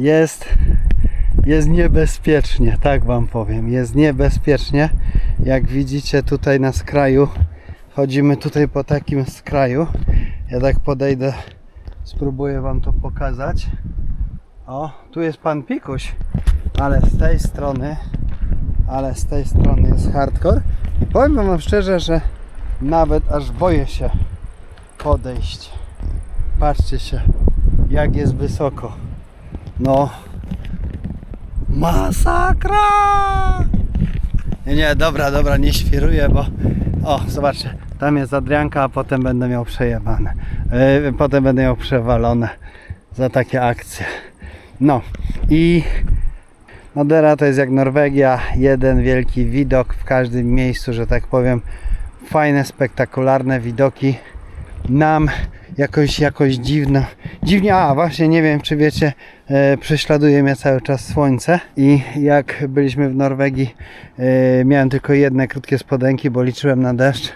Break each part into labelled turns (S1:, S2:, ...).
S1: jest niebezpiecznie, tak wam powiem, jest niebezpiecznie. Jak widzicie tutaj na skraju, chodzimy tutaj po takim skraju. Ja tak podejdę, spróbuję wam to pokazać. O, tu jest pan Pikuś, ale z tej strony jest hardcore. I powiem wam szczerze, że nawet aż boję się podejść. Patrzcie się, jak jest wysoko. No, masakra! Nie, dobra, nie świruję, bo o, zobaczcie, tam jest Adrianka, a potem będę miał przejebane. Potem będę miał przewalone za takie akcje. No i Madera to jest jak Norwegia, jeden wielki widok w każdym miejscu, że tak powiem. Fajne, spektakularne widoki. Nam jakoś dziwnie, a właśnie nie wiem czy wiecie, prześladuje mnie cały czas słońce i jak byliśmy w Norwegii, miałem tylko jedne krótkie spodenki, bo liczyłem na deszcz.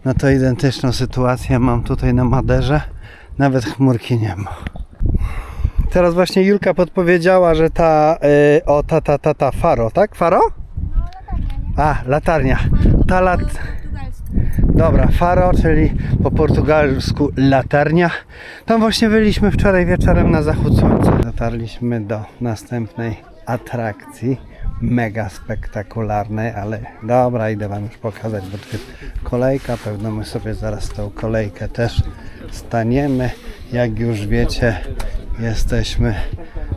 S1: No to identyczną sytuację mam tutaj na Maderze, nawet chmurki nie ma. Teraz właśnie Julka podpowiedziała, że ta faro, tak? Faro?
S2: No, latarnia, nie?
S1: A, latarnia. Dobra, faro, czyli po portugalsku latarnia. Tam właśnie byliśmy wczoraj wieczorem na zachód słońca. Dotarliśmy do następnej atrakcji, mega spektakularnej, ale dobra, idę wam już pokazać, bo tu jest kolejka, pewno my sobie zaraz tą kolejkę też staniemy. Jak już wiecie, jesteśmy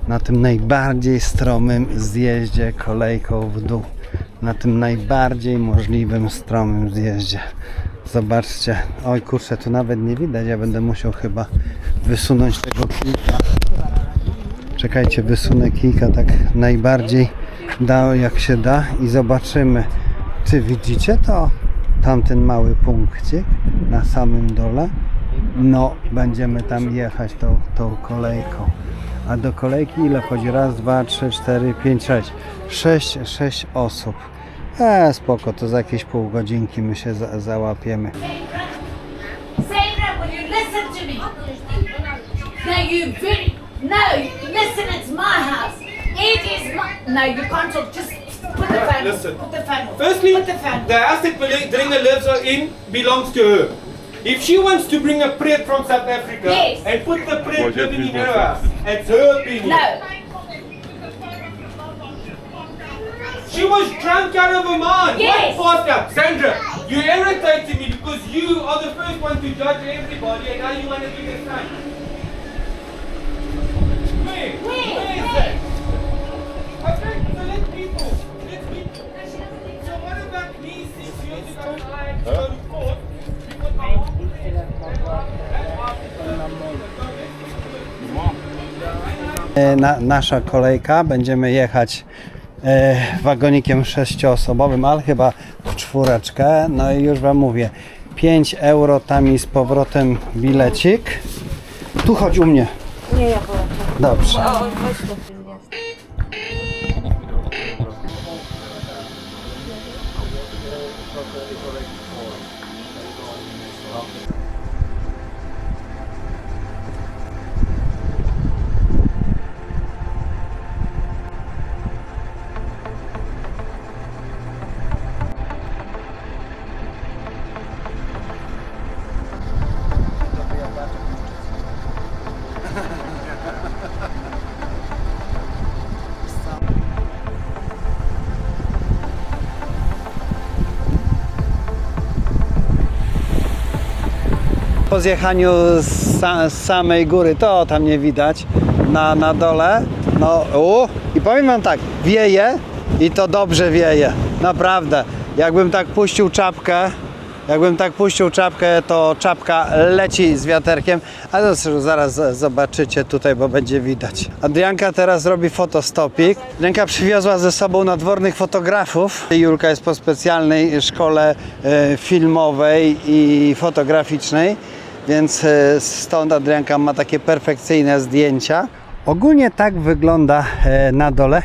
S1: na tym najbardziej stromym zjeździe kolejką w dół. Na tym najbardziej możliwym stromym zjeździe. Zobaczcie. Oj kurczę, tu nawet nie widać. Ja będę musiał chyba wysunąć tego kijka. Czekajcie, wysunę kijka tak najbardziej jak się da i zobaczymy. Czy widzicie to? Tamten mały punkcik na samym dole. No, będziemy tam jechać tą kolejką. A do kolejki ile chodzi? Raz, dwa, trzy, cztery, pięć, sześć. Sześć osób. Spoko, to za jakieś pół godzinki my się załapiemy.
S2: Sarah, will you listen to me? No, listen, it's my house. It is my... No, you can't talk, just put the phone.
S3: Listen.
S2: Put the phone.
S3: Firstly,
S2: Put the phone.
S3: the house that Dringa lives in belongs to her. If she wants to bring a pret from South Africa
S2: Yes.
S3: and put the pret living in her house, it's her opinion.
S2: No.
S3: She was drunk out of her mind.
S2: Yes.
S3: What passed up? Sandra, you irritated me because you are the first one to judge everybody and now you want to do the same. Where is that? Okay, so let people. So what about me 6 years ago when I had to go to court? Because my
S1: Nasza kolejka, będziemy jechać wagonikiem 6-osobowym, ale chyba w 4. No i już wam mówię, 5 euro tam i z powrotem bilecik. Tu chodź u mnie.
S2: Nie, ja wolę.
S1: Dobrze.
S2: O, chodź tu.
S1: Po zjechaniu z samej góry, to tam nie widać, na dole, no i powiem wam tak, wieje i to dobrze wieje, naprawdę. Jakbym tak puścił czapkę, to czapka leci z wiaterkiem, ale to zaraz zobaczycie tutaj, bo będzie widać. Adrianka teraz robi fotostopik. Adrianka przywiozła ze sobą nadwornych fotografów. Julka jest po specjalnej szkole filmowej i fotograficznej, więc stąd Adrianka ma takie perfekcyjne zdjęcia. Ogólnie tak wygląda na dole.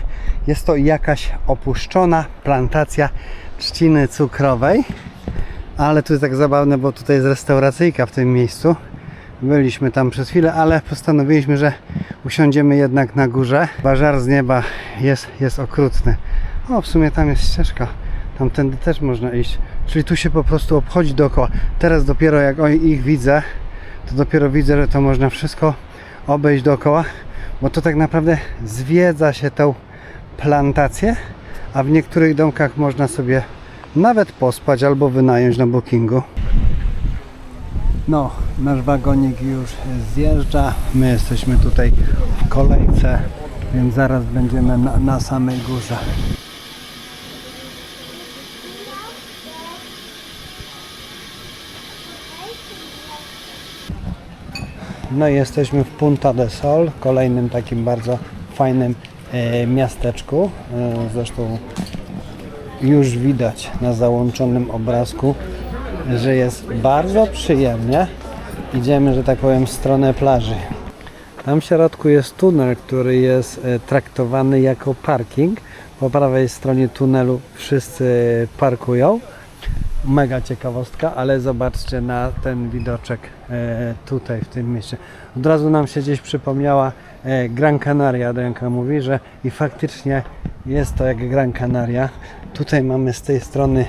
S1: Jest to jakaś opuszczona plantacja trzciny cukrowej. Ale tu jest tak zabawne, bo tutaj jest restauracyjka w tym miejscu. Byliśmy tam przez chwilę, ale postanowiliśmy, że usiądziemy jednak na górze. Żar z nieba jest okrutny. O, w sumie tam jest ścieżka. Tamtędy też można iść. Czyli tu się po prostu obchodzi dookoła. Teraz dopiero jak ich widzę, to dopiero widzę, że to można wszystko obejść dookoła, bo to tak naprawdę zwiedza się tą plantację, a w niektórych domkach można sobie nawet pospać albo wynająć na bookingu. No, nasz wagonik już zjeżdża. My jesteśmy tutaj w kolejce, więc zaraz będziemy na samej górze. No i jesteśmy w Punta del Sol, kolejnym takim bardzo fajnym miasteczku. Zresztą już widać na załączonym obrazku, że jest bardzo przyjemnie. Idziemy, że tak powiem, w stronę plaży. Tam w środku jest tunel, który jest traktowany jako parking. Po prawej stronie tunelu wszyscy parkują. Mega ciekawostka, ale zobaczcie na ten widoczek tutaj w tym mieście. Od razu nam się gdzieś przypomniała Gran Canaria. Adrianka mówi, że i faktycznie jest to jak Gran Canaria. Tutaj mamy z tej strony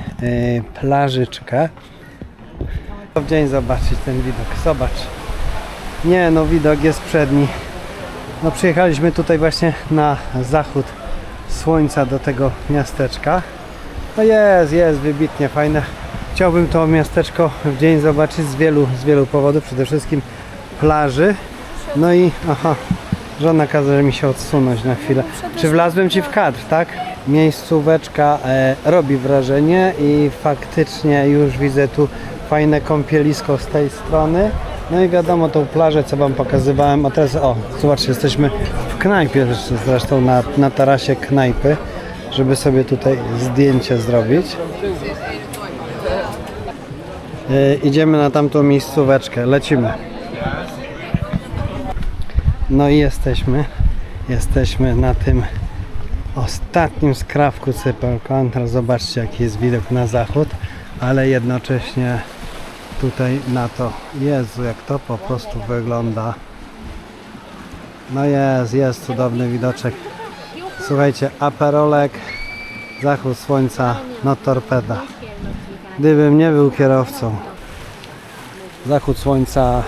S1: plażyczkę. W dzień zobaczyć ten widok. Zobacz. Nie, no widok jest przedni. No przyjechaliśmy tutaj właśnie na zachód słońca do tego miasteczka. No jest wybitnie fajne. Chciałbym to miasteczko w dzień zobaczyć z wielu powodów. Przede wszystkim plaży. No i żona każe mi się odsunąć na chwilę. Czy wlazłem ci w kadr, tak? Miejscóweczka robi wrażenie i faktycznie już widzę tu fajne kąpielisko z tej strony. No i wiadomo tą plażę, co wam pokazywałem. A teraz zobaczcie, jesteśmy w knajpie zresztą na tarasie knajpy, żeby sobie tutaj zdjęcie zrobić. Idziemy na tamtą miejscóweczkę, lecimy. No i jesteśmy na tym ostatnim skrawku Cypelko. Teraz zobaczcie, jaki jest widok na zachód, ale jednocześnie tutaj na to. Jezu, jak to po prostu wygląda. No jest cudowny widoczek. Słuchajcie, aperolek, zachód słońca, no torpeda. Gdybym nie był kierowcą. Zachód słońca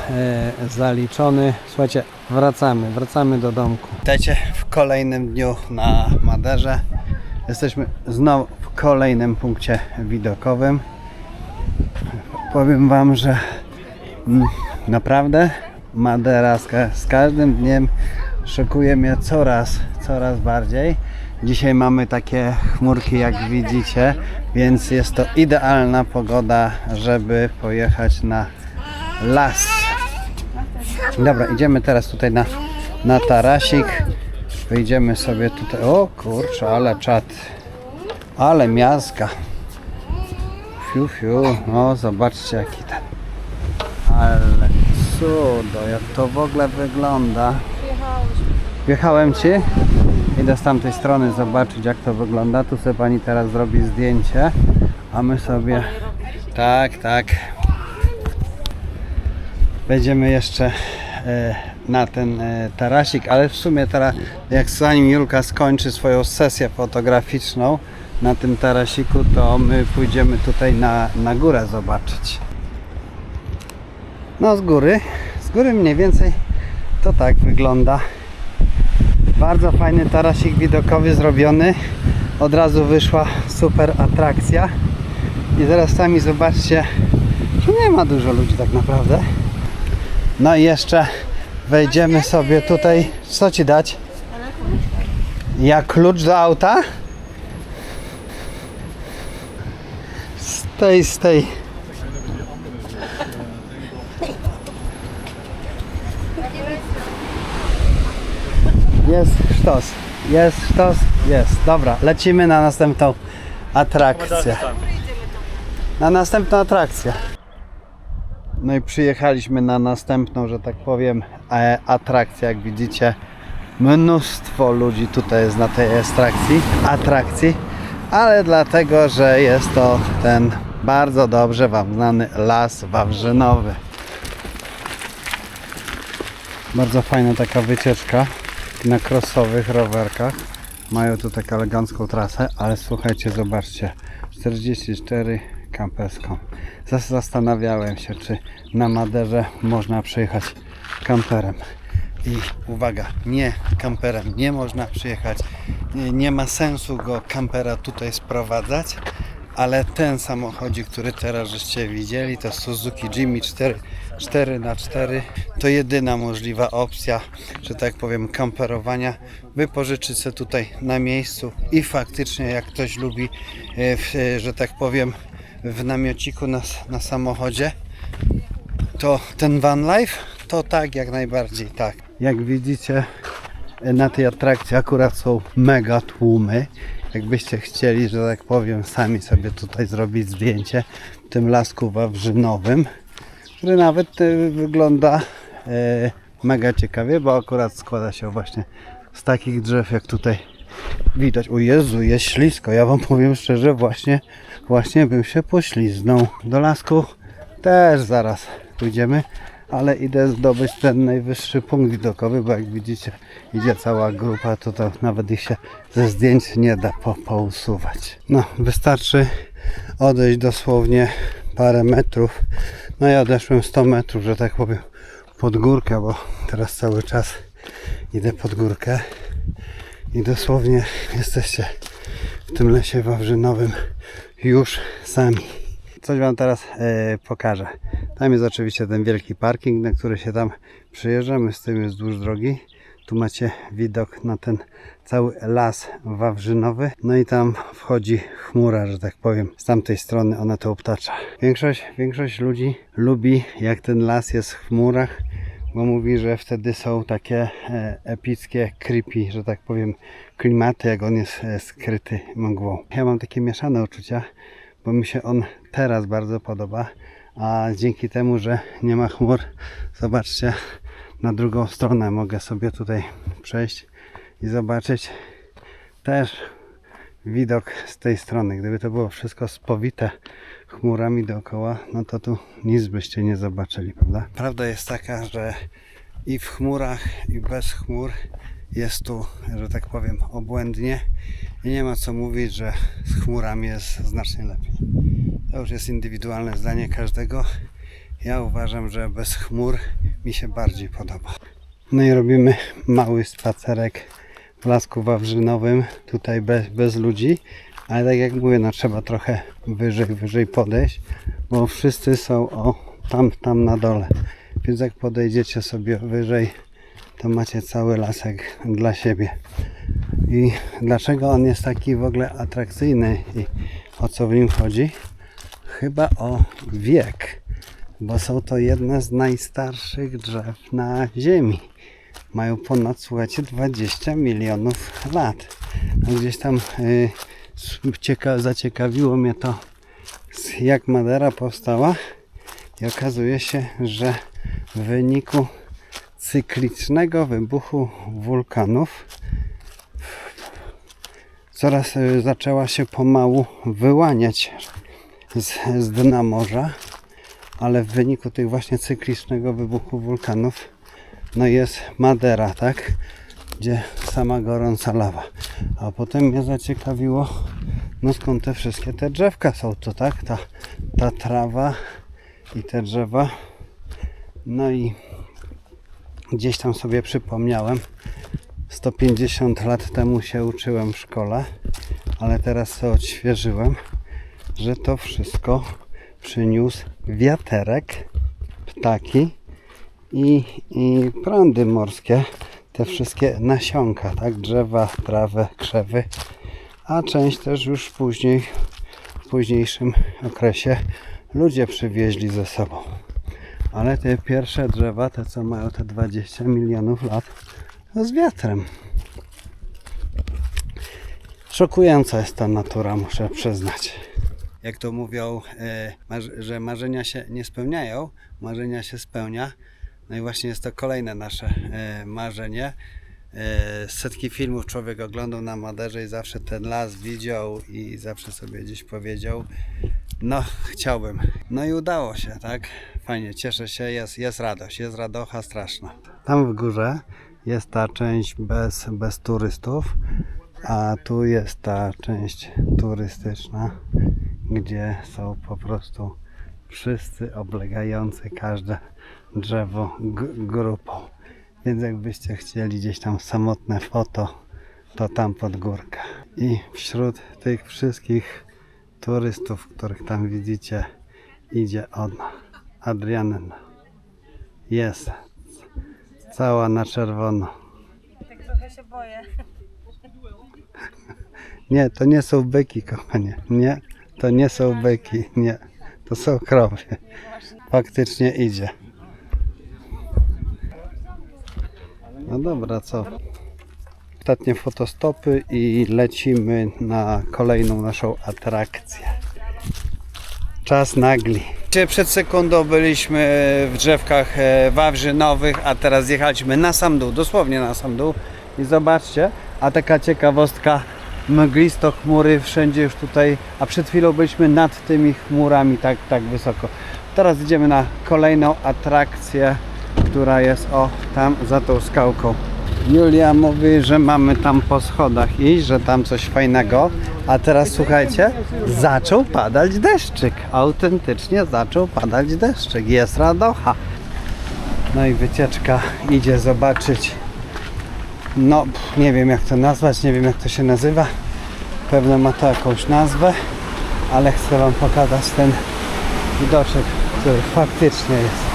S1: zaliczony. Słuchajcie, wracamy do domku. Witajcie w kolejnym dniu na Maderze. Jesteśmy znowu w kolejnym punkcie widokowym. Powiem wam, że naprawdę Madera z każdym dniem szokuje mnie coraz bardziej. Dzisiaj mamy takie chmurki, jak widzicie, więc jest to idealna pogoda, żeby pojechać na las. Dobra, idziemy teraz tutaj na tarasik. Wyjdziemy sobie tutaj. O kurczę, ale czad. Ale miazga. Fiu. No zobaczcie, jaki ten. Ale cudo, jak to w ogóle wygląda. Wjechałem ci. Idę z tamtej strony zobaczyć, jak to wygląda. Tu sobie pani teraz zrobi zdjęcie, a my sobie tak wejdziemy jeszcze na ten tarasik, ale w sumie teraz, zanim Julka skończy swoją sesję fotograficzną na tym tarasiku, to my pójdziemy tutaj na górę zobaczyć. No z góry mniej więcej to tak wygląda. Bardzo fajny tarasik widokowy zrobiony. Od razu wyszła super atrakcja. I teraz sami zobaczcie, że nie ma dużo ludzi tak naprawdę. No i jeszcze wejdziemy sobie tutaj. Co ci dać? Jak klucz do auta? Z tej. Jest sztos. Dobra, lecimy na następną atrakcję. No i przyjechaliśmy na następną, że tak powiem, atrakcję. Jak widzicie, mnóstwo ludzi tutaj jest na tej atrakcji, ale dlatego, że jest to ten bardzo dobrze wam znany Las Wawrzynowy. Bardzo fajna taka wycieczka na crossowych rowerkach. Mają tu taką elegancką trasę, ale słuchajcie, zobaczcie, 44 kamperską. Zastanawiałem się, czy na Maderze można przyjechać kamperem. I uwaga, nie kamperem nie można przyjechać. Nie ma sensu go kampera tutaj sprowadzać, ale ten samochodzik, który teraz żeście widzieli, to Suzuki Jimny 4x4, to jedyna możliwa opcja, że tak powiem, kamperowania. Wypożyczyć sobie tutaj na miejscu i faktycznie jak ktoś lubi, że tak powiem, w namiociku na samochodzie, to ten van life, to tak, jak najbardziej tak. Jak widzicie, na tej atrakcji akurat są mega tłumy. Jakbyście chcieli, że tak powiem, sami sobie tutaj zrobić zdjęcie w tym lasku wawrzynowym, który nawet wygląda mega ciekawie, bo akurat składa się właśnie z takich drzew, jak tutaj widać. O Jezu, jest ślisko. Ja wam powiem szczerze, właśnie bym się pośliznął. Do lasku też zaraz pójdziemy, ale idę zdobyć ten najwyższy punkt widokowy, bo jak widzicie, idzie cała grupa, to nawet ich się ze zdjęć nie da pousuwać. No, wystarczy odejść dosłownie parę metrów. No ja odeszłem 100 metrów, że tak powiem, pod górkę, bo teraz cały czas idę pod górkę i dosłownie jesteście w tym lesie wawrzynowym już sami. Coś wam teraz pokażę. Tam jest oczywiście ten wielki parking, na który się tam przyjeżdżamy, z tym jest wzdłuż drogi. Tu macie widok na ten cały las wawrzynowy. No i tam wchodzi chmura, że tak powiem. Z tamtej strony ona to obtacza. Większość ludzi lubi, jak ten las jest w chmurach, bo mówi, że wtedy są takie epickie, creepy, że tak powiem, klimaty, jak on jest skryty mgłą. Ja mam takie mieszane uczucia, bo mi się on teraz bardzo podoba, a dzięki temu, że nie ma chmur, zobaczcie, na drugą stronę mogę sobie tutaj przejść i zobaczyć też widok z tej strony. Gdyby to było wszystko spowite chmurami dookoła, no to tu nic byście nie zobaczyli, prawda? Prawda jest taka, że i w chmurach, i bez chmur jest tu, że tak powiem, obłędnie i nie ma co mówić, że z chmurami jest znacznie lepiej. To już jest indywidualne zdanie każdego. Ja uważam, że bez chmur mi się bardziej podoba. No i robimy mały spacerek w lasku wawrzynowym, tutaj bez ludzi, ale tak jak mówię, no trzeba trochę wyżej podejść, bo wszyscy są tam na dole. Więc jak podejdziecie sobie wyżej, to macie cały lasek dla siebie. I dlaczego on jest taki w ogóle atrakcyjny i o co w nim chodzi? Chyba o wiek, bo są to jedne z najstarszych drzew na Ziemi. Mają ponad, słuchajcie, 20 milionów lat. No gdzieś tam zaciekawiło mnie to, jak Madera powstała, i okazuje się, że w wyniku cyklicznego wybuchu wulkanów coraz zaczęła się pomału wyłaniać z dna morza, ale w wyniku tych właśnie cyklicznego wybuchu wulkanów no jest Madera, tak? Gdzie sama gorąca lawa. A potem mnie zaciekawiło, no skąd te wszystkie te drzewka są, to tak? Ta trawa i te drzewa. No i gdzieś tam sobie przypomniałem, 150 lat temu się uczyłem w szkole, ale teraz to odświeżyłem, że to wszystko przyniósł wiaterek, ptaki i prądy morskie, te wszystkie nasionka, tak, drzewa, trawę, krzewy, a część też już później, w późniejszym okresie ludzie przywieźli ze sobą. Ale te pierwsze drzewa, te co mają te 20 milionów lat, to z wiatrem. Szokująca jest ta natura, muszę przyznać. Jak to mówią, że marzenia się nie spełniają, marzenia się spełnia. No i właśnie jest to kolejne nasze marzenie. Setki filmów człowiek oglądał na Maderze i zawsze ten las widział i zawsze sobie gdzieś powiedział, No, chciałbym. No i udało się, tak? Fajnie, cieszę się, jest radość, jest radocha straszna. Tam w górze jest ta część bez turystów, a tu jest ta część turystyczna, gdzie są po prostu wszyscy oblegający każde drzewo grupą. Więc jakbyście chcieli gdzieś tam samotne foto, to tam pod górkę. I wśród tych wszystkich turystów, których tam widzicie, idzie ona, Adrianna. Jest cała na czerwono.
S4: Tak trochę się boję.
S1: Nie, to nie są byki, kochanie. Nie, to nie są byki. Nie, to są krowy. Faktycznie idzie. No dobra, co? Ostatnie fotostopy i lecimy na kolejną naszą atrakcję. Czas nagli. Przed sekundą byliśmy w drzewkach wawrzynowych, a teraz jechaliśmy na sam dół, dosłownie na sam dół. I zobaczcie, a taka ciekawostka, mglisto chmury wszędzie już tutaj, a przed chwilą byliśmy nad tymi chmurami tak wysoko. Teraz idziemy na kolejną atrakcję, która jest tam za tą skałką. Julia mówi, że mamy tam po schodach iść, że tam coś fajnego, a teraz słuchajcie, zaczął padać deszczyk, autentycznie zaczął padać deszczyk, jest radocha. No i wycieczka idzie zobaczyć, no nie wiem jak to nazwać, nie wiem jak to się nazywa, pewnie ma to jakąś nazwę, ale chcę wam pokazać ten widoczek, który faktycznie jest.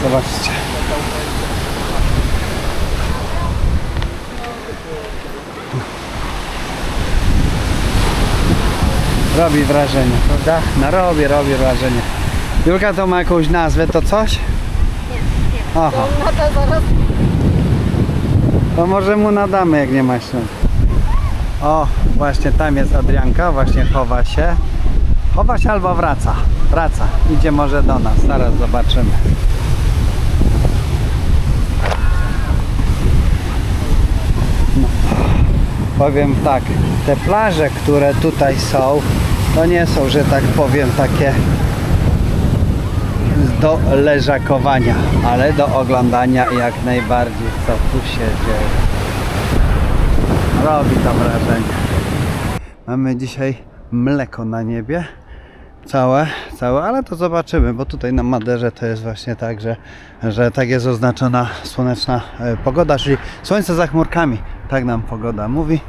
S1: Zobaczcie. Robi wrażenie, prawda? No robi wrażenie. Julka, to ma jakąś nazwę, to coś? Aha. To może mu nadamy, jak nie ma śladu. O, właśnie tam jest Adrianka, właśnie chowa się. Chowa się albo wraca. Wraca, idzie może do nas, zaraz zobaczymy. No. Powiem tak, te plaże, które tutaj są, to nie są, że tak powiem, takie do leżakowania, ale do oglądania jak najbardziej, co tu się dzieje. Robi to wrażenie. Mamy dzisiaj mleko na niebie. Całe, ale to zobaczymy, bo tutaj na Maderze to jest właśnie tak, że tak jest oznaczona słoneczna pogoda, czyli słońce za chmurkami. Tak nam pogoda mówi.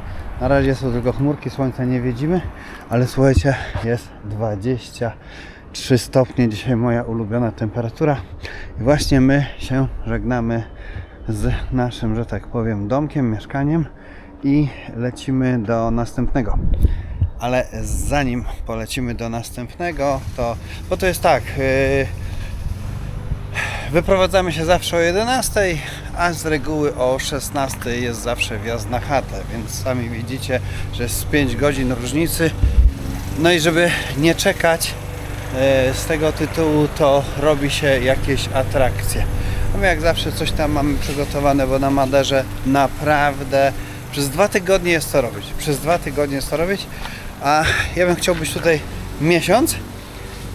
S1: Na razie są tylko chmurki, słońca nie widzimy, ale słuchajcie, jest 23 stopnie, dzisiaj moja ulubiona temperatura. I właśnie my się żegnamy z naszym, że tak powiem, domkiem, mieszkaniem i lecimy do następnego. Ale zanim polecimy do następnego, bo to jest tak, wyprowadzamy się zawsze o 11, a z reguły o 16 jest zawsze wjazd na chatę, więc sami widzicie, że jest 5 godzin różnicy. No i żeby nie czekać z tego tytułu, to robi się jakieś atrakcje. A my jak zawsze coś tam mamy przygotowane, bo na Maderze naprawdę przez 2 tygodnie jest to robić. Przez 2 tygodnie jest to robić, a ja bym chciał być tutaj miesiąc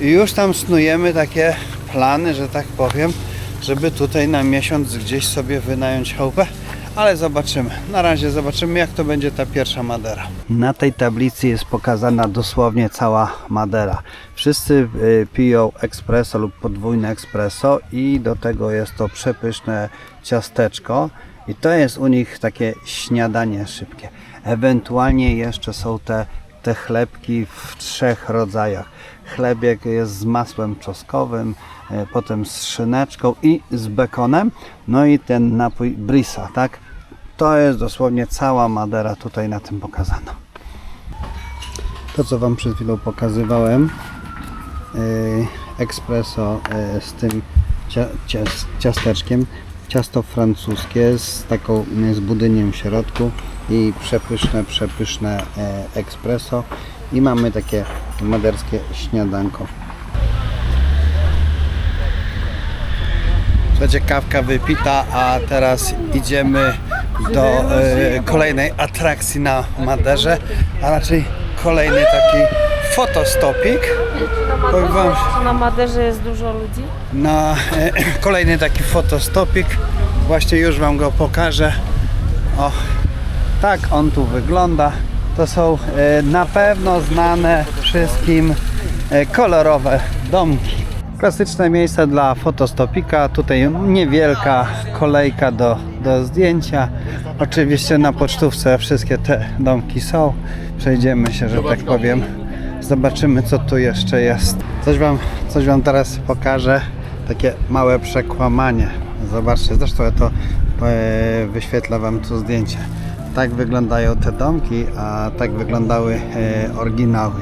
S1: i już tam snujemy takie plany, że tak powiem, żeby tutaj na miesiąc gdzieś sobie wynająć chałupę, ale zobaczymy. Na razie zobaczymy, jak to będzie ta pierwsza Madera. Na tej tablicy jest pokazana dosłownie cała Madera. Wszyscy piją espresso lub podwójne espresso i do tego jest to przepyszne ciasteczko i to jest u nich takie śniadanie szybkie. Ewentualnie jeszcze są te chlebki w 3 rodzajach. Chlebek jest z masłem czosnkowym, potem z szyneczką i z bekonem, no i ten napój brisa, tak? To jest dosłownie cała Madera tutaj na tym pokazano. To, co wam przed chwilą pokazywałem, espresso z tym ciasteczkiem, ciasto francuskie z budyniem w środku i przepyszne espresso i mamy takie maderskie śniadanko. Słuchajcie, kawka wypita, a teraz idziemy do kolejnej atrakcji na Maderze, a raczej kolejny taki fotostopik. Powiem wam,
S4: Czy na Maderze jest dużo ludzi?
S1: na kolejny taki fotostopik. Właśnie już wam go pokażę. O, tak on tu wygląda. To są na pewno znane wszystkim kolorowe domki. Klasyczne miejsce dla fotostopika. Tutaj niewielka kolejka do zdjęcia. Oczywiście na pocztówce wszystkie te domki są. Przejdziemy się, że tak powiem. Zobaczymy, co tu jeszcze jest. Coś wam teraz pokażę. Takie małe przekłamanie. Zobaczcie, zresztą ja to wyświetlę wam tu zdjęcie. Tak wyglądają te domki, a tak wyglądały oryginały.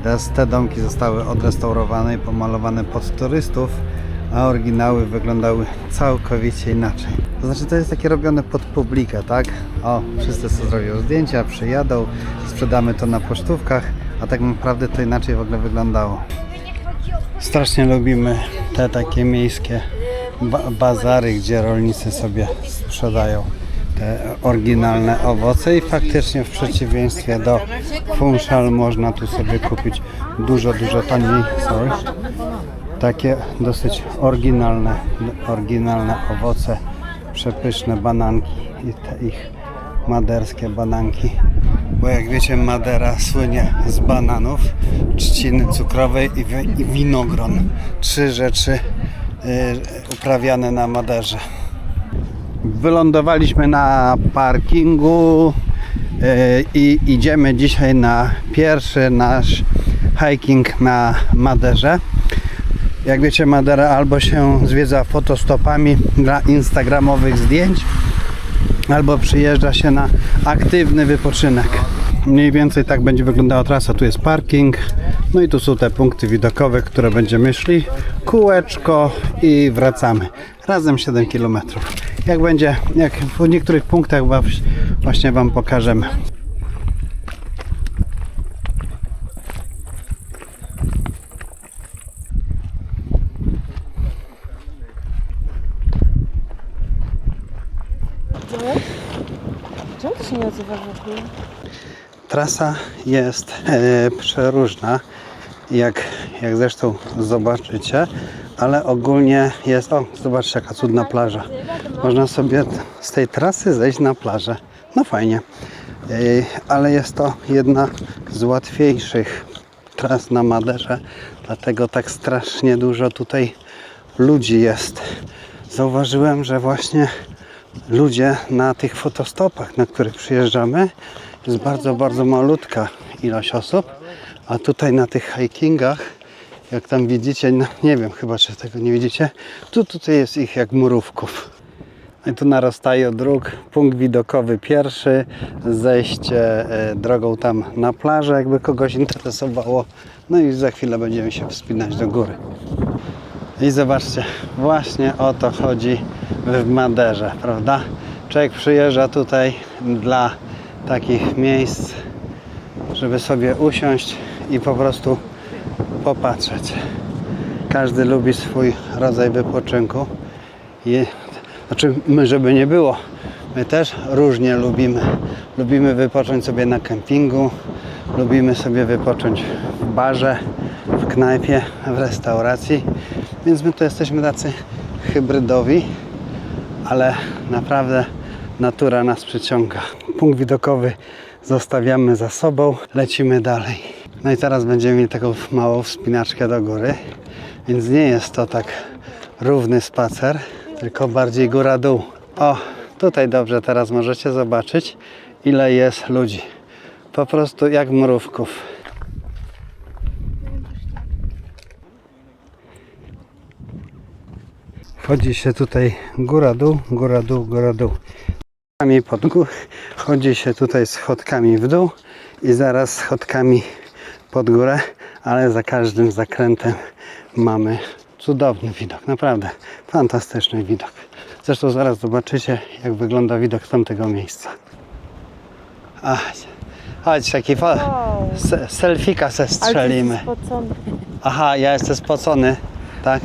S1: Teraz te domki zostały odrestaurowane i pomalowane pod turystów, a oryginały wyglądały całkowicie inaczej. To znaczy, to jest takie robione pod publikę, tak? O, wszyscy sobie zrobią zdjęcia, przyjadą, sprzedamy to na pocztówkach, a tak naprawdę to inaczej w ogóle wyglądało. Strasznie lubimy te takie miejskie bazary, gdzie rolnicy sobie sprzedają te oryginalne owoce i faktycznie w przeciwieństwie do Funchal można tu sobie kupić dużo taniej, takie dosyć oryginalne owoce, przepyszne bananki i te ich maderskie bananki, bo jak wiecie, Madera słynie z bananów, trzciny cukrowej i winogron. 3 rzeczy uprawiane na Maderze. Wylądowaliśmy na parkingu i idziemy dzisiaj na pierwszy nasz hiking na Maderze. Jak wiecie, Madera albo się zwiedza fotostopami dla instagramowych zdjęć, albo przyjeżdża się na aktywny wypoczynek. Mniej więcej tak będzie wyglądała trasa. Tu jest parking, no i tu są te punkty widokowe, które będziemy szli. Kółeczko i wracamy. Razem 7 km. Jak będzie, jak w niektórych punktach właśnie wam pokażemy.
S4: Czemu ty się nie odzywasz w ogóle?
S1: Trasa jest przeróżna, jak zresztą zobaczycie, ale ogólnie jest, o, zobaczcie, jaka cudna plaża. Można sobie z tej trasy zejść na plażę. No fajnie, ale jest to jedna z łatwiejszych tras na Maderze, dlatego tak strasznie dużo tutaj ludzi jest. Zauważyłem, że właśnie ludzie na tych fotostopach, na których przyjeżdżamy, jest bardzo malutka ilość osób, a tutaj na tych hikingach, jak tam widzicie, no nie wiem, chyba czy tego nie widzicie, tutaj jest ich jak murówków. I tu na rozstaju dróg, punkt widokowy pierwszy, zejście drogą tam na plażę, jakby kogoś interesowało, no i za chwilę będziemy się wspinać do góry. I zobaczcie, właśnie o to chodzi w Maderze, prawda? Człowiek przyjeżdża tutaj dla takich miejsc, żeby sobie usiąść i po prostu popatrzeć. Każdy lubi swój rodzaj wypoczynku. Znaczy, my, żeby nie było, my też różnie lubimy. Lubimy wypocząć sobie na kempingu, lubimy sobie wypocząć w barze, w knajpie, w restauracji. Więc my to jesteśmy tacy hybrydowi, ale naprawdę natura nas przyciąga. Punkt widokowy zostawiamy za sobą, lecimy dalej. No i teraz będziemy mieli taką małą wspinaczkę do góry, więc nie jest to tak równy spacer, tylko bardziej góra-dół. O, tutaj dobrze teraz możecie zobaczyć, ile jest ludzi. Po prostu jak mrówków. Chodzi się tutaj góra-dół, góra-dół, góra-dół. Chodzi się tutaj schodkami w dół i zaraz schodkami pod górę, ale za każdym zakrętem mamy cudowny widok, naprawdę fantastyczny widok. Zresztą zaraz zobaczycie, jak wygląda widok z tamtego miejsca. Chodź, taki selfika se strzelimy. Aha, ja jestem spocony, tak?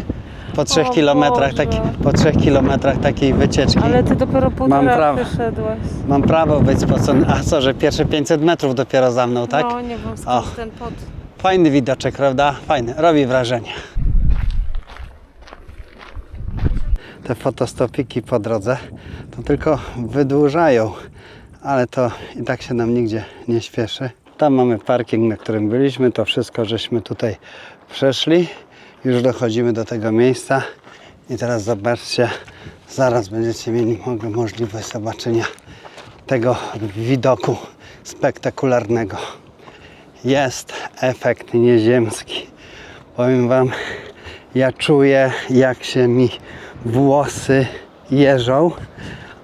S1: Po 3 kilometrach, po 3 kilometrach takiej wycieczki.
S4: Ale ty dopiero półtora przeszedłeś.
S1: Mam prawo być spocony. A co, że pierwsze 500 metrów dopiero za mną, tak?
S4: No, nie wiem skąd ten pot.
S1: Fajny widoczek, prawda? Fajny, robi wrażenie. Te fotostopiki po drodze to tylko wydłużają, ale to i tak się nam nigdzie nie śpieszy. Tam mamy parking, na którym byliśmy, to wszystko żeśmy tutaj przeszli. Już dochodzimy do tego miejsca i teraz zobaczcie, zaraz będziecie mieli możliwość zobaczenia tego widoku spektakularnego. Jest efekt nieziemski. Powiem wam, ja czuję, jak się mi włosy jeżą,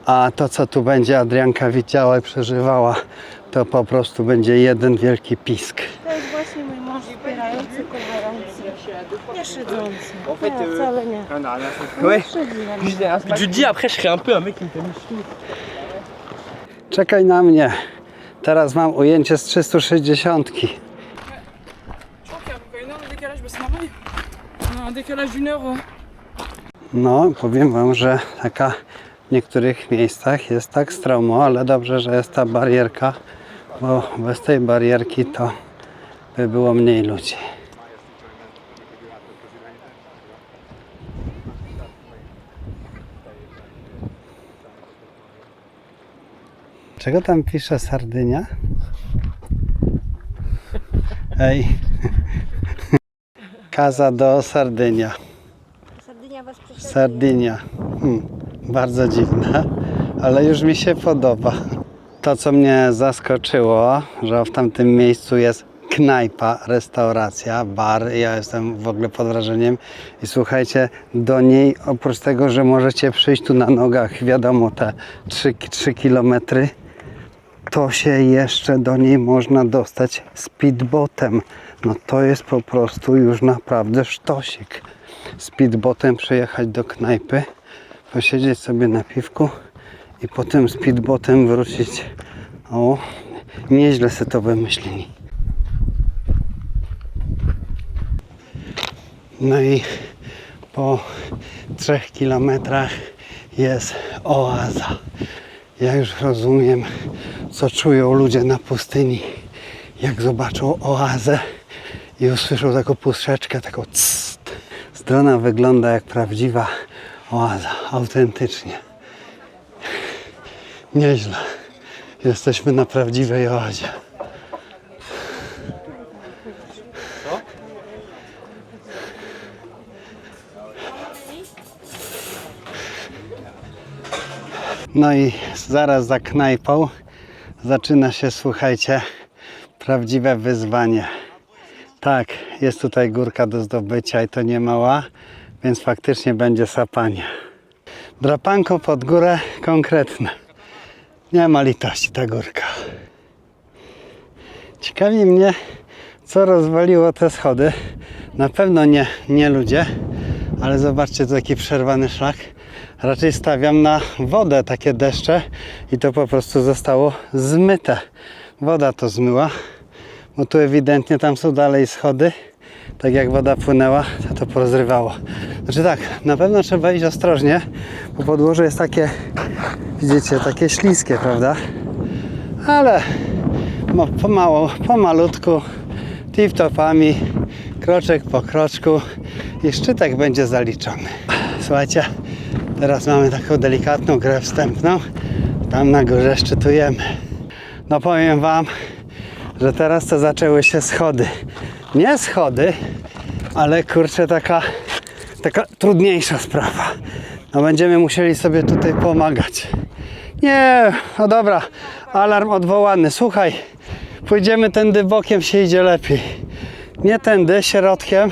S1: a to, co tu będzie Adrianka widziała i przeżywała, to po prostu będzie jeden wielki pisk.
S4: To jest właśnie mój mąż wspierający, kochający, nie szydzący. Nie, wcale nie.
S5: Ouais.
S4: Nie szydzi.
S5: Je te dis après je serai un peu un mec qui me fait michou.
S1: Czekaj na mnie. Teraz mam ujęcie z 360.
S6: Je crois qu'il y a à peu près une heure de décalage, bah c'est normal. On a un décalage d'une heure.
S1: No, powiem wam, że taka w niektórych miejscach jest tak stromo, ale dobrze, że jest ta barierka, bo bez tej barierki to by było mniej ludzi. Czego tam pisze Sardynia? Ej. Casa do Sardynia. Sardynia. Bardzo dziwne, ale już mi się podoba. To, co mnie zaskoczyło, że w tamtym miejscu jest knajpa, restauracja, bar. Ja jestem w ogóle pod wrażeniem. I słuchajcie, do niej oprócz tego, że możecie przyjść tu na nogach, wiadomo, te 3 kilometry, to się jeszcze do niej można dostać speedbotem. No to jest po prostu już naprawdę sztosik. Speedbotem przyjechać do knajpy, posiedzieć sobie na piwku i potem speedbotem wrócić. O, nieźle sobie to wymyślili. No i po 3 kilometrach jest oaza. Ja już rozumiem, co czują ludzie na pustyni, jak zobaczą oazę i usłyszą taką puszeczkę, taką cst. Strona wygląda jak prawdziwa oaza, autentycznie. Nieźle. Jesteśmy na prawdziwej oazie. No i zaraz za knajpą zaczyna się, słuchajcie, prawdziwe wyzwanie. Tak, jest tutaj górka do zdobycia i to nie mała, więc faktycznie będzie sapanie. Drapanko pod górę konkretne. Nie ma litości ta górka. Ciekawi mnie, co rozwaliło te schody. Na pewno nie ludzie, ale zobaczcie, tu taki przerwany szlak. Raczej stawiam na wodę takie deszcze i to po prostu zostało zmyte. Woda to zmyła, bo tu ewidentnie tam są dalej schody. Tak jak woda płynęła, to porozrywało. Znaczy tak, na pewno trzeba iść ostrożnie, bo podłoże jest takie, widzicie, takie śliskie, prawda? Ale pomalutku, tip-topami, kroczek po kroczku i szczytek będzie zaliczony. Słuchajcie, teraz mamy taką delikatną grę wstępną. Tam na górze szczytujemy. No powiem wam, że teraz to zaczęły się schody. Nie schody, ale kurczę, taka trudniejsza sprawa. No będziemy musieli sobie tutaj pomagać. Nie, no dobra, alarm odwołany. Słuchaj, pójdziemy tędy bokiem, się idzie lepiej. Nie tędy, środkiem.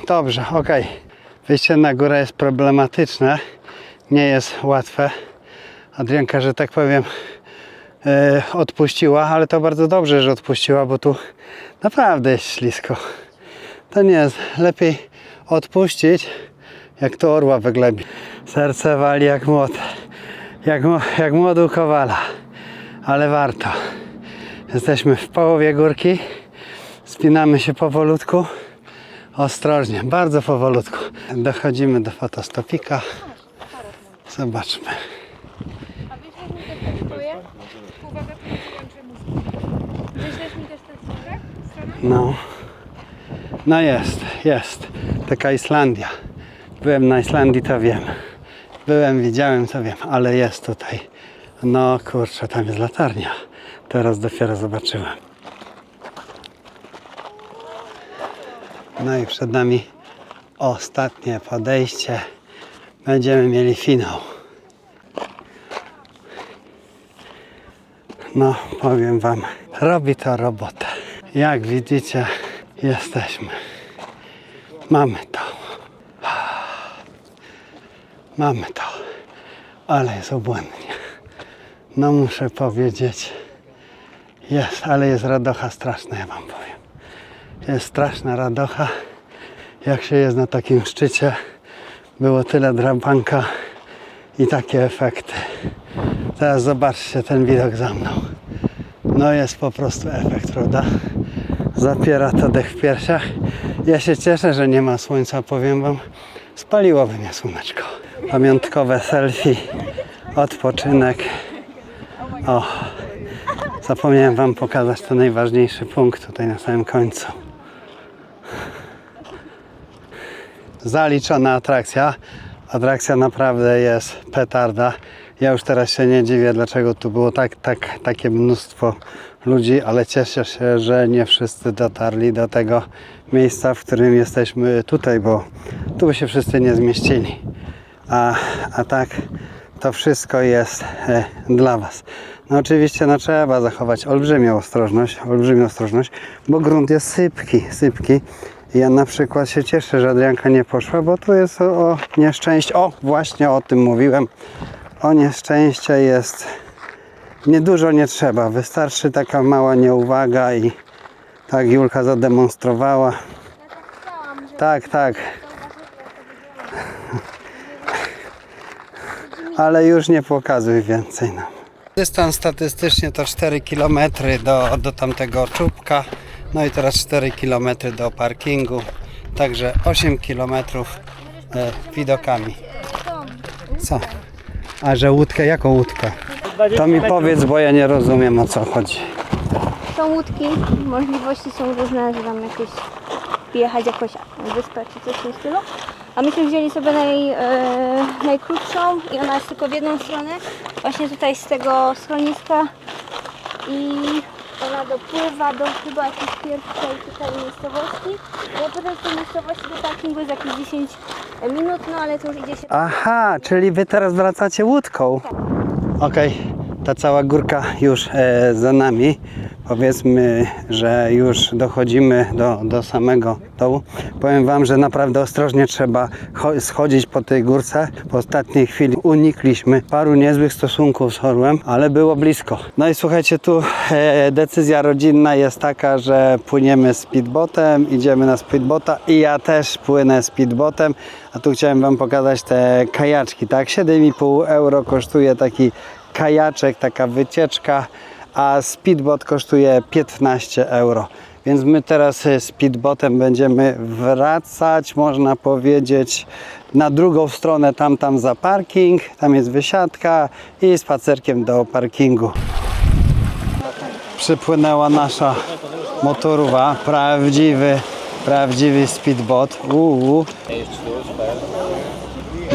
S1: Dobrze, okej. Wyjście na górę jest problematyczne. Nie jest łatwe. Adrianka, że tak powiem, odpuściła, ale to bardzo dobrze, że odpuściła, bo tu naprawdę jest ślisko. To nie jest. Lepiej odpuścić, jak to orła wyglebi. Serce wali jak młot. Jak młodu kowala. Ale warto. Jesteśmy w połowie górki. Spinamy się powolutku. Ostrożnie, bardzo powolutku. Dochodzimy do fotostopika. Zobaczmy.
S7: A wiesz, jak mi też testuję? Uwaga, kończę muzykę. Wyślesz mi też ten słówek?
S1: No. No jest. Taka Islandia. Byłem na Islandii, to wiem. Widziałem, to wiem, ale jest tutaj. No kurczę, tam jest latarnia. Teraz dopiero zobaczyłem. No i przed nami ostatnie podejście. Będziemy mieli finał. No, powiem wam, robi to robotę. Jak widzicie, jesteśmy. Mamy to. Mamy to. Ale jest obłędnie. No muszę powiedzieć. Ale jest radocha straszna, ja wam powiem. Jest straszna radocha. Jak się jest na takim szczycie. Było tyle drapanka i takie efekty. Teraz zobaczcie ten widok za mną. No jest po prostu efekt, prawda? Zapiera to dech w piersiach. Ja się cieszę, że nie ma słońca, powiem wam. Spaliłoby mnie słoneczko. Pamiątkowe selfie, odpoczynek. O, zapomniałem wam pokazać ten najważniejszy punkt tutaj na samym końcu. Zaliczona atrakcja. Atrakcja naprawdę jest petarda. Ja już teraz się nie dziwię, dlaczego tu było takie mnóstwo ludzi, ale cieszę się, że nie wszyscy dotarli do tego miejsca, w którym jesteśmy tutaj, bo tu by się wszyscy nie zmieścili. A tak to wszystko jest dla was. No oczywiście trzeba zachować olbrzymią ostrożność, bo grunt jest sypki. Ja na przykład się cieszę, że Adrianka nie poszła, bo tu jest o nieszczęście. O, właśnie o tym mówiłem. O nieszczęście jest. Niedużo nie trzeba. Wystarczy taka mała nieuwaga i tak Julka zademonstrowała. Tak. Ale już nie pokazuj więcej nam. Dystans statystycznie to 4 km do tamtego czubka. No i teraz 4 km do parkingu. Także 8 km widokami. Co? A że łódkę? Jaką łódkę? To mi powiedz, bo ja nie rozumiem, o co chodzi.
S7: Są łódki, możliwości są różne, że tam jakieś jechać jakąś wyspę czy coś w tym stylu. A myśmy wzięli sobie najkrótszą i ona jest tylko w jedną stronę, właśnie tutaj z tego schroniska i ona dopływa do chyba jakiejś pierwszej tutaj miejscowości. Ja potem z tej miejscowości do parkingu jest jakieś 10 minut, no ale to już idzie się...
S1: Aha, czyli wy teraz wracacie łódką. Okej, ta cała górka już za nami. Powiedzmy, że już dochodzimy do samego dołu. Powiem wam, że naprawdę ostrożnie trzeba schodzić po tej górce. W ostatniej chwili unikliśmy paru niezłych stosunków z orłem, ale było blisko. No i słuchajcie, tu decyzja rodzinna jest taka, że płyniemy speedbotem, idziemy na speedbota i ja też płynę speedbotem. A tu chciałem wam pokazać te kajaczki, tak? 7,5 euro kosztuje taki kajaczek, taka wycieczka, a speedbot kosztuje 15 euro. Więc my teraz speedbotem będziemy wracać, można powiedzieć, na drugą stronę, tam za parking, tam jest wysiadka i spacerkiem do parkingu. Przypłynęła nasza motorówka, prawdziwy speedbot.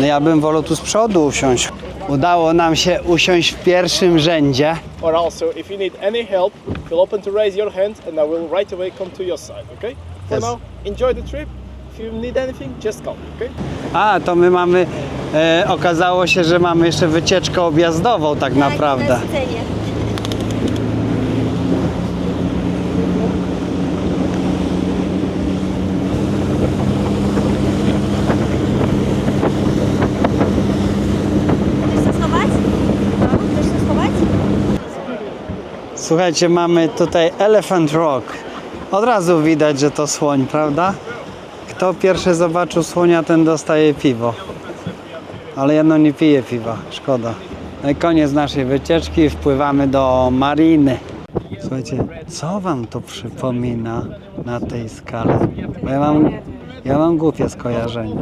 S1: No ja bym wolał tu z przodu usiąść. Udało nam się usiąść w pierwszym rzędzie.
S8: Or also, if you need any help, feel open to raise your hand and I will right away come to your side, okay? For
S1: Yes.
S8: now, enjoy the trip. If you need anything, just call, okay?
S1: A, to my mamy, okazało się, że mamy jeszcze wycieczkę objazdową tak naprawdę. Słuchajcie, mamy tutaj Elephant Rock. Od razu widać, że to słoń, prawda? Kto pierwszy zobaczył słonia, ten dostaje piwo. Ale ja nie piję piwa, szkoda. No i koniec naszej wycieczki, wpływamy do mariny. Słuchajcie, co wam to przypomina na tej skale? Bo ja mam głupie skojarzenie.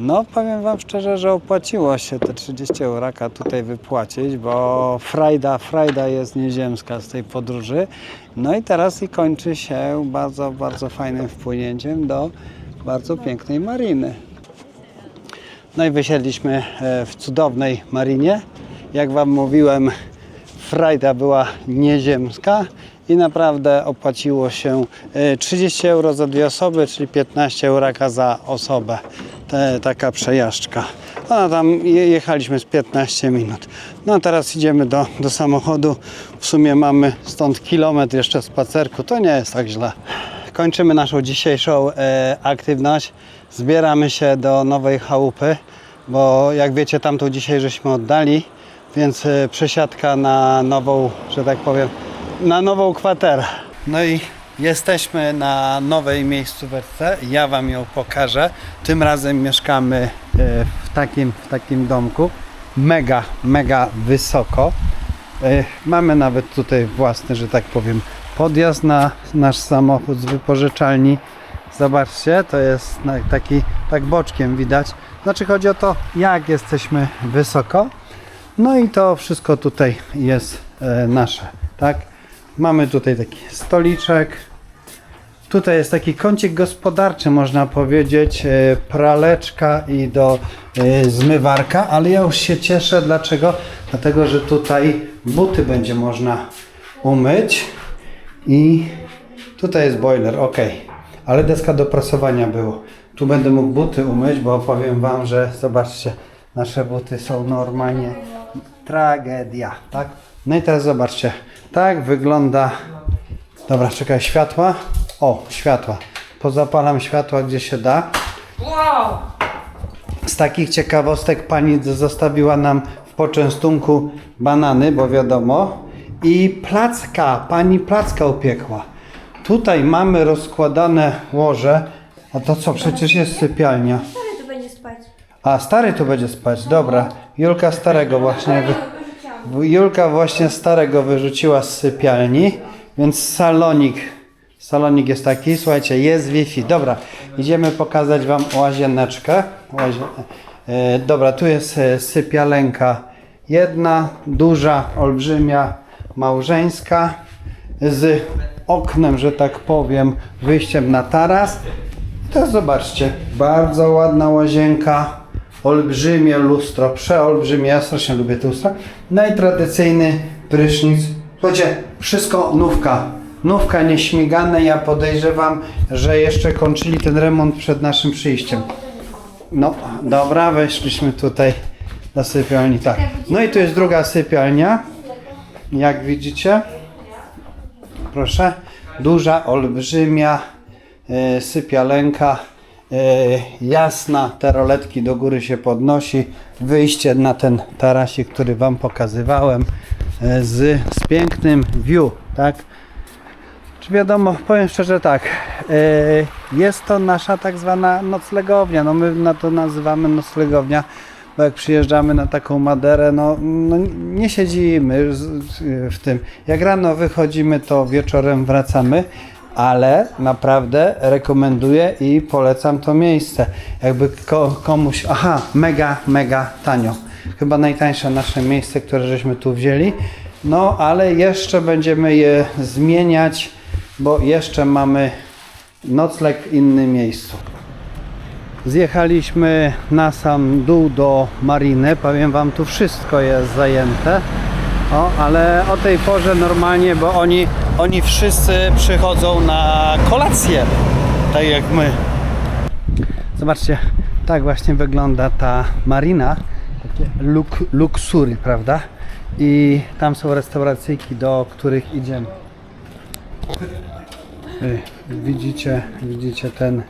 S1: No powiem wam szczerze, że opłaciło się te 30 euraka tutaj wypłacić, bo frajda jest nieziemska z tej podróży. No i teraz i kończy się bardzo, bardzo fajnym wpłynięciem do bardzo pięknej mariny. No i wysiedliśmy w cudownej marinie. Jak wam mówiłem, frajda była nieziemska i naprawdę opłaciło się 30 euro za 2 osoby, czyli 15 euraka za osobę. Taka przejażdżka. A tam jechaliśmy z 15 minut. No a teraz idziemy do samochodu. W sumie mamy stąd kilometr jeszcze spacerku. To nie jest tak źle. Kończymy naszą dzisiejszą aktywność. Zbieramy się do nowej chałupy, bo jak wiecie, tamtą dzisiaj żeśmy oddali, więc przesiadka na nową, że tak powiem, na nową kwaterę. No i jesteśmy na nowej miejscówce. Ja wam ją pokażę. Tym razem mieszkamy w takim domku. Mega wysoko. Mamy nawet tutaj własny, że tak powiem, podjazd na nasz samochód z wypożyczalni. Zobaczcie, to jest tak boczkiem widać. Znaczy chodzi o to, jak jesteśmy wysoko. No i to wszystko tutaj jest nasze, tak? Mamy tutaj taki stoliczek. Tutaj jest taki kącik gospodarczy, można powiedzieć, praleczka i do zmywarka, ale ja już się cieszę. Dlaczego? Dlatego, że tutaj buty będzie można umyć i tutaj jest boiler, ok, ale deska do prasowania było. Tu będę mógł buty umyć, bo powiem wam, że zobaczcie, nasze buty są normalnie tragedia, tak? No i teraz zobaczcie, tak wygląda. Dobra, czekaj, światła. O, światła. Pozapalam światła, gdzie się da.
S6: Wow!
S1: Z takich ciekawostek pani zostawiła nam w poczęstunku banany, bo wiadomo. I placka, pani placka upiekła. Tutaj mamy rozkładane łoże. A to co, przecież jest sypialnia.
S7: Stary tu będzie spać.
S1: A, stary tu będzie spać, dobra. Julka właśnie starego wyrzuciła z sypialni, więc salonik jest taki, słuchajcie, jest Wi-Fi. Dobra, idziemy pokazać wam łazieneczkę. Dobra, tu jest sypialenka jedna, duża, olbrzymia, małżeńska, z oknem, że tak powiem, wyjściem na taras. Teraz zobaczcie, bardzo ładna łazienka, olbrzymie lustro, przeolbrzymie, ja strasznie lubię te lustra. No i tradycyjny prysznic. Słuchajcie, wszystko nówka nieśmigane. Ja podejrzewam, że jeszcze kończyli ten remont przed naszym przyjściem. No, dobra, weszliśmy tutaj do sypialni, tak. No i tu jest druga sypialnia, jak widzicie. Proszę, duża, olbrzymia sypialenka, jasna, te roletki do góry się podnosi, wyjście na ten tarasik, który wam pokazywałem, z pięknym view, tak? Czy wiadomo, powiem szczerze tak, jest to nasza tak zwana noclegownia, no my na to nazywamy noclegownia, bo jak przyjeżdżamy na taką Maderę, no nie siedzimy w tym. Jak rano wychodzimy, to wieczorem wracamy, ale naprawdę rekomenduję i polecam to miejsce. Jakby komuś, mega tanio. Chyba najtańsze nasze miejsce, które żeśmy tu wzięli. No, ale jeszcze będziemy je zmieniać, bo jeszcze mamy nocleg w innym miejscu. Zjechaliśmy na sam dół do mariny. Powiem wam, tu wszystko jest zajęte. O, ale o tej porze normalnie, bo oni wszyscy przychodzą na kolację, tak jak my. Zobaczcie, tak właśnie wygląda ta marina. Takie luksury, prawda? I tam są restauracyjki, do których idziemy. Widzicie ten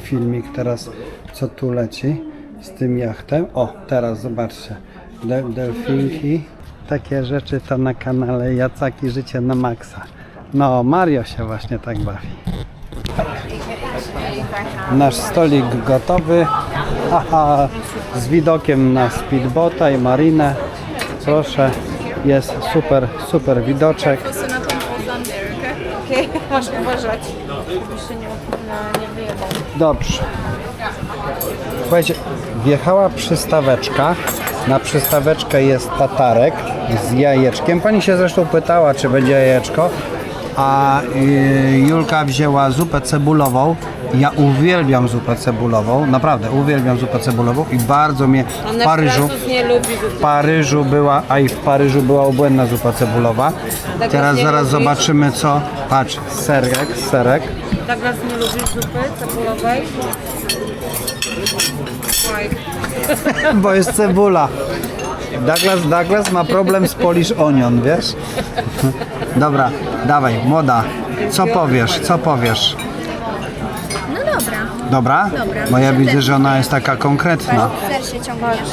S1: filmik teraz, co tu leci z tym jachtem. O, teraz zobaczcie, delfinki. Takie rzeczy to na kanale Jacaki Życie na Maxa. No, Mario się właśnie tak bawi. Nasz stolik gotowy. Z widokiem na speedbota i marinę. Proszę, jest super widoczek.
S4: Okej, masz uważać, żebyś się nie wyjebał.
S1: Dobrze. Słuchajcie, wjechała przystaweczka. Na przystaweczkę jest tatarek z jajeczkiem. Pani się zresztą pytała, czy będzie jajeczko. A Julka wzięła zupę cebulową. Ja uwielbiam zupę cebulową, naprawdę uwielbiam zupę cebulową i bardzo mnie w Paryżu była, a i w Paryżu była obłędna zupa cebulowa. Teraz zaraz zobaczymy co. Patrz, serek.
S4: Douglas, nie lubisz zupy cebulowej?
S1: Bo jest cebula. Douglas ma problem z Polish onion, wiesz? Dobra, dawaj, młoda. Co powiesz?
S7: No dobra.
S1: Dobra? Bo ja widzę, że ona jest taka konkretna.
S7: Ser się ciągniesz.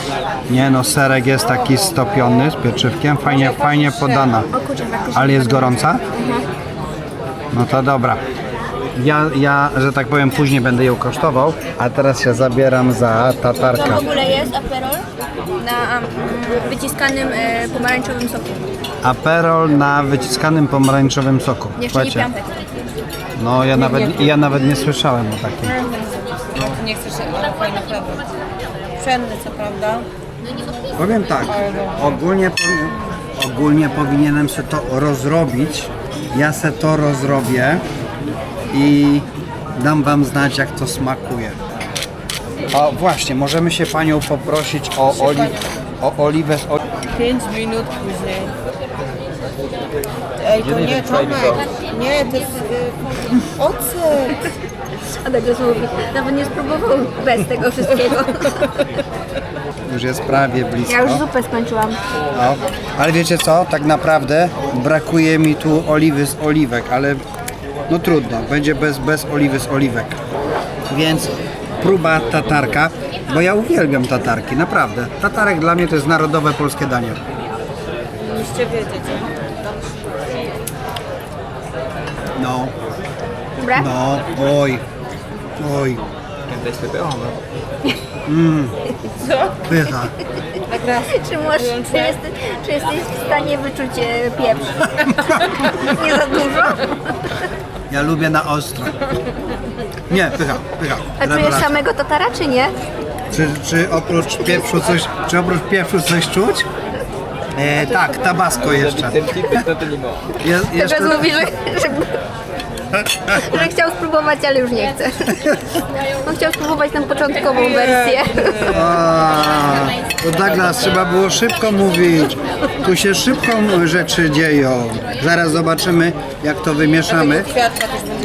S1: Nie no, serek jest taki stopiony z pieczywkiem, fajnie podana. Ale jest gorąca? No to dobra. Ja, że tak powiem, później będę ją kosztował, a teraz się zabieram za
S7: To
S1: tatarka.
S7: w ogóle jest aperol na wyciskanym pomarańczowym soku.
S1: Aperol na wyciskanym pomarańczowym soku.
S7: Jeszcze nie
S1: Słuchajcie,
S7: piątek.
S1: no ja nawet nie słyszałem o takim.
S4: Nie chcesz fajny chleb. Pszenny, co prawda.
S1: Powiem tak, ogólnie powinienem się to rozrobić. Ja se to rozrobię i dam wam znać, jak to smakuje. A właśnie, możemy się panią poprosić o oliwę z
S4: 5 minut później. Ej, to nie, Tomek. Nie, to jest ocet.
S7: A Douglas mówi, nawet nie spróbował bez tego wszystkiego.
S1: Już jest prawie blisko.
S7: Ja już zupę skończyłam.
S1: No, ale wiecie co, tak naprawdę brakuje mi tu oliwy z oliwek, ale no trudno, będzie bez oliwy z oliwek. Więc próba tatarka, bo ja uwielbiam tatarki, naprawdę. Tatarek dla mnie to jest narodowe polskie danie.
S4: Musicie wiedzieć.
S1: No,
S7: Dobra?
S1: no, oj. Pycha.
S7: Czy jesteś w stanie wyczuć pieprz? Nie za dużo?
S1: Ja lubię na ostro. Nie, pycha.
S7: A czujesz
S1: Rewelacja.
S7: samego tatara, czy nie?
S1: Czy oprócz pieprzu coś czuć? Tak, tabasco jeszcze. Jeszcze
S7: Douglas mówi, że chciał spróbować, ale już nie chce. On chciał spróbować tą początkową wersję.
S1: To Douglas, trzeba było szybko mówić. Tu się szybko rzeczy dzieją. Zaraz zobaczymy, jak to wymieszamy.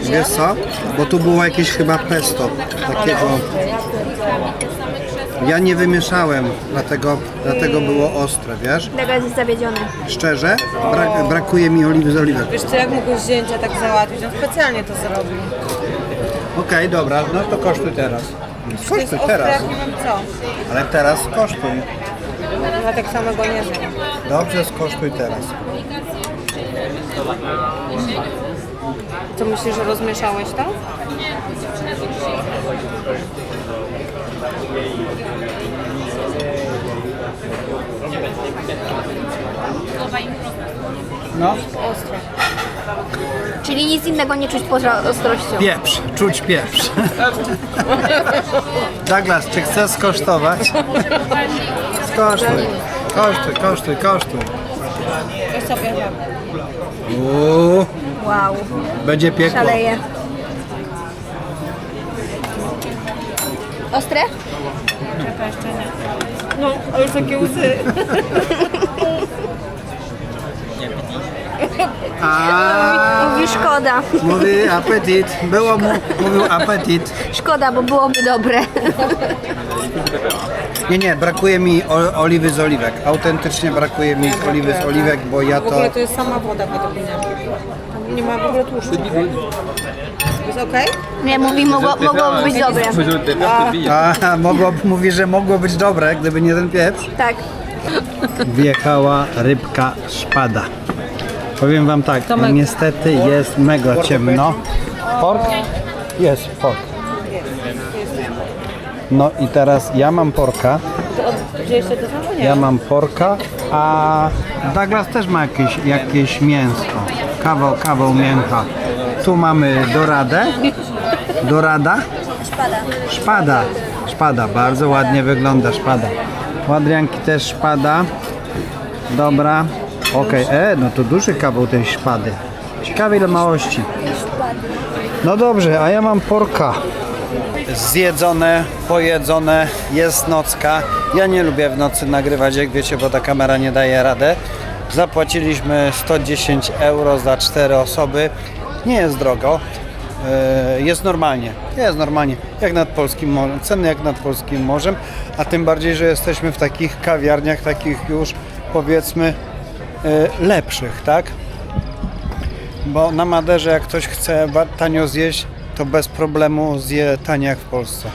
S1: Wiesz co? Bo tu było jakieś chyba pesto takiego. Ja nie wymieszałem, dlatego było ostre, wiesz?
S7: Douglas jest zawiedziony.
S1: Szczerze, brakuje mi oliwy z oliwek.
S4: Wiesz co, jak mogłeś zdjęcia tak załatwić? On specjalnie to zrobił.
S1: Okej, dobra, no to kosztuj teraz.
S4: To jest ostre, jak nie wiem co.
S1: Ale teraz skosztuj.
S4: Ja tak samego nie znam.
S1: Dobrze, skosztuj teraz.
S4: Co myślisz, że rozmieszałeś to?
S1: No.
S4: Ostre.
S7: Czyli nic innego nie czuć poza ostrością.
S1: Pieprz, czuć pieprz. Douglas, czy chcesz skosztować? Skosztuj. Kosztuj.
S4: Ja sobie wiem.
S7: Wow,
S1: Będzie piekło.
S7: szaleje. Ostre?
S4: Czekaj, jeszcze nie. No, a już takie łzy.
S7: Mówi szkoda.
S1: Mówi apetyt. Mówił apetyt.
S7: Szkoda, bo byłoby dobre.
S1: Nie, brakuje mi oliwy z oliwek. Autentycznie brakuje mi oliwy z oliwek, bo ja
S4: W
S1: to...
S4: ogóle to jest sama woda według mnie. Nie ma w ogóle tłuszczu. Jest okej?
S7: Nie, mówi, mogłoby być dobre.
S1: Mówi, że mogło być dobre, gdyby nie ten pieprz.
S7: Tak.
S1: Wjechała rybka szpada. Powiem wam tak, niestety jest mega ciemno. Pork? Jest pork. No i teraz ja mam porka.
S4: Wzięliście to samo? Nie.
S1: Ja mam porka, a Douglas też ma jakieś mięsko. Kawał mięcha. Tu mamy dorada. Szpada, bardzo ładnie wygląda szpada. U Adrianki też szpada. Dobra, okej, no to duży kawał tej szpady. Ciekawe ile małości. No dobrze, a ja mam porka. Zjedzone, pojedzone, jest nocka. Ja nie lubię w nocy nagrywać, jak wiecie, bo ta kamera nie daje radę. Zapłaciliśmy 110 euro za 4 osoby. Nie jest drogo. Jest normalnie, jak nad polskim morzem, ceny jak nad polskim morzem, a tym bardziej, że jesteśmy w takich kawiarniach, takich już powiedzmy lepszych, tak? Bo na Maderze jak ktoś chce tanio zjeść, to bez problemu zje tanie jak w Polsce.